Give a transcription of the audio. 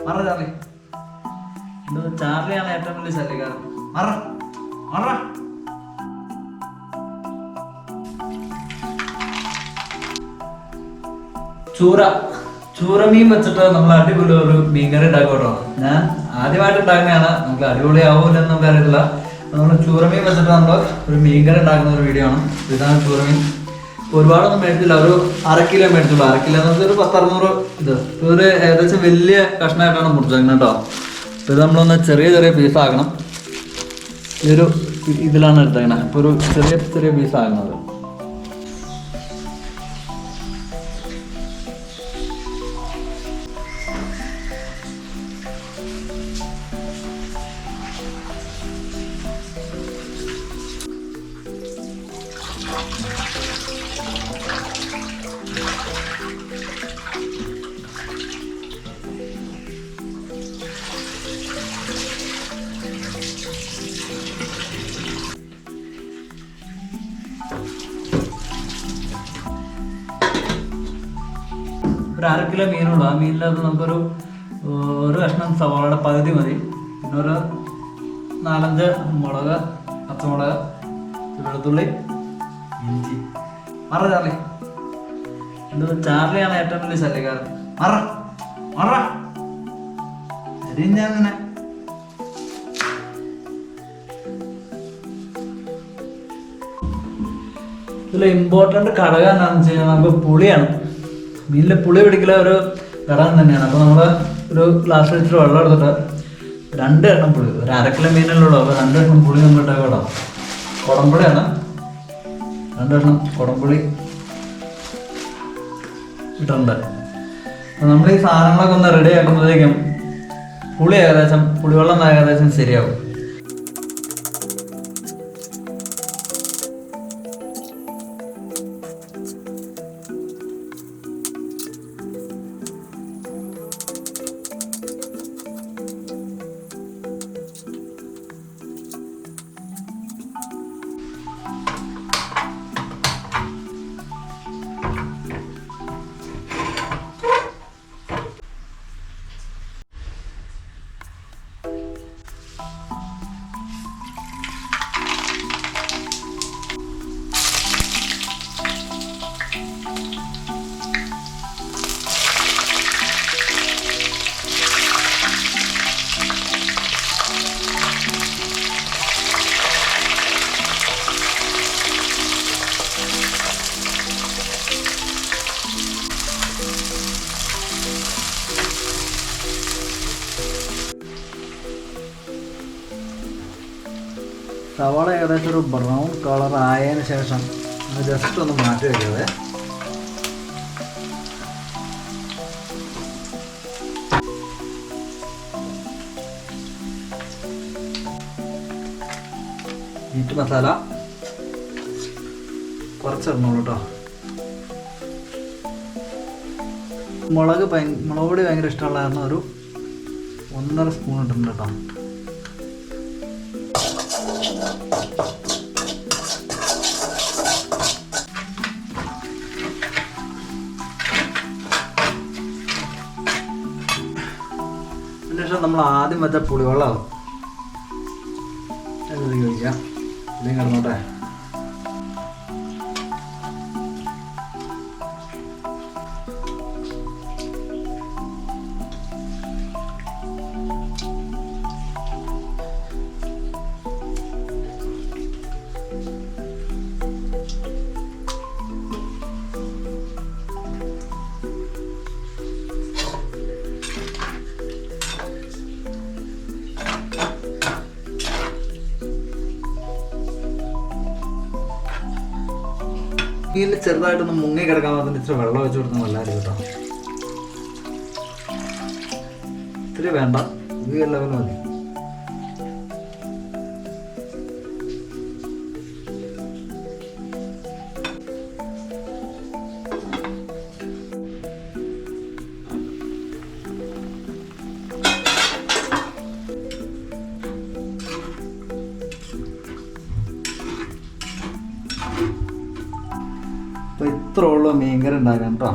മറ ചാർലി. എന്തോ ചാർലിയാണ് ഏറ്റവും വലിയ ശല്യക്കാരൻ. മറ മറ. ചൂര മീൻ വെച്ചിട്ട് നമ്മൾ അടിപൊളി ഒരു മീൻകറി ഉണ്ടാക്കും കേട്ടോ. ഞാൻ ആദ്യമായിട്ട് ഉണ്ടാക്കുന്നതാണ്, നമുക്ക് അടിപൊളിയാവൂലെന്ന് നമുക്ക് അറിയില്ല. നമ്മൾ ചൂരമീൻ വെച്ചിട്ട് നമ്മൾ ഒരു മീൻകറി ഉണ്ടാക്കുന്ന ഒരു വീഡിയോ ആണ്. ഇതാണ് ചൂരമീൻ. ഒരുപാടൊന്നും മേടിച്ചില്ല, ഒരു 1/2 കിലോ മേടിച്ചുള്ളൂ. 1/2 കിലോ എന്ന് വെച്ചാൽ ഒരു 10-600 ഇത്. ഒരു ഏകദേശം വലിയ കഷ്ണമായിട്ടാണ് മുറിച്ചേക്കുന്നത് കേട്ടോ. അപ്പോൾ ഇത് നമ്മളൊന്ന് ചെറിയ ചെറിയ പീസാക്കണം. ഇതൊരു ഇതിലാണ് എടുത്തേക്കണത്. അപ്പോൾ ഒരു ചെറിയ ചെറിയ പീസാക്കുന്നത്. ഒരു 1/2 കിലോ മീനുള്ളൂ. ആ മീനിനകത്ത് നമുക്കൊരു കഷ്ണം സവാളയുടെ പകുതി മതി. പിന്നെ ഒരു 4-5 മുളക്, പച്ചമുളക്, വെളുത്തുള്ളി, ഇഞ്ചി. മറ ചാർലി. എന്തോ ചാർലിയാണ് ഏറ്റവും വലിയ ശല്യക്കാരൻ. മറ മറ. അങ്ങനെ ഇതിൽ ഇമ്പോർട്ടൻ്റ് ഘടകം എന്താണെന്ന് വെച്ച് കഴിഞ്ഞാൽ നമുക്ക് പുളിയാണ്. മീനിൽ പുളി പിടിക്കല ഒരു ഘടകം തന്നെയാണ്. അപ്പോൾ നമ്മൾ ഒരു ഗ്ലാസ് വെച്ചിട്ട് വെള്ളം എടുത്തിട്ട് 2 എണ്ണം പുളി, ഒരു 1/2 കിലോ മീനല്ലുള്ളൂ. അപ്പോൾ 2 എണ്ണം പുളി നമ്മൾ ഇട്ടേക്കാം കേട്ടോ. കുടംപുളിയാണ്, 2 എണ്ണം കുടംപുളി ഇട്ടിട്ടുണ്ട്. അപ്പോൾ നമ്മൾ ഈ സാധനങ്ങളൊക്കെ ഒന്ന് റെഡി ആക്കുമ്പോഴത്തേക്കും പുളിവെള്ളം ഏകദേശം ശരിയാവും. സവാള ഏകദേശം ഒരു ബ്രൗൺ കളർ ആയതിനു ശേഷം ജസ്റ്റ് ഒന്ന് മാറ്റി വയ്ക്കാതെ. മീറ്റ് മസാല കുറച്ചിടണോളൂ കേട്ടോ. മുളക് പൊടി ഭയങ്കര ഇഷ്ടമുള്ള കാരണം ഒരു 1.5 സ്പൂൺ ഇട്ടിട്ടുണ്ട് കേട്ടോ. അതിനുശേഷം നമ്മൾ ആദ്യം വെച്ച പുളിവെള്ളമാകും കഴിക്കാം. ഇല്ലെങ്കിൽ കിടന്നോട്ടെ. ഇതിൽ ചെറുതായിട്ടൊന്ന് മുങ്ങി കിടക്കാൻ മാത്രം ഇച്ചിരി വെള്ളം വെച്ച് കൊടുത്താൽ നല്ലതായിരിക്കും കേട്ടോ. ഇത്തിരി വേണ്ട, ഈ ലെവൽ മതി. അപ്പോൾ ഇത്ര ഉള്ളൂ മീൻകറി ഉണ്ടാക്കാൻ കേട്ടോ.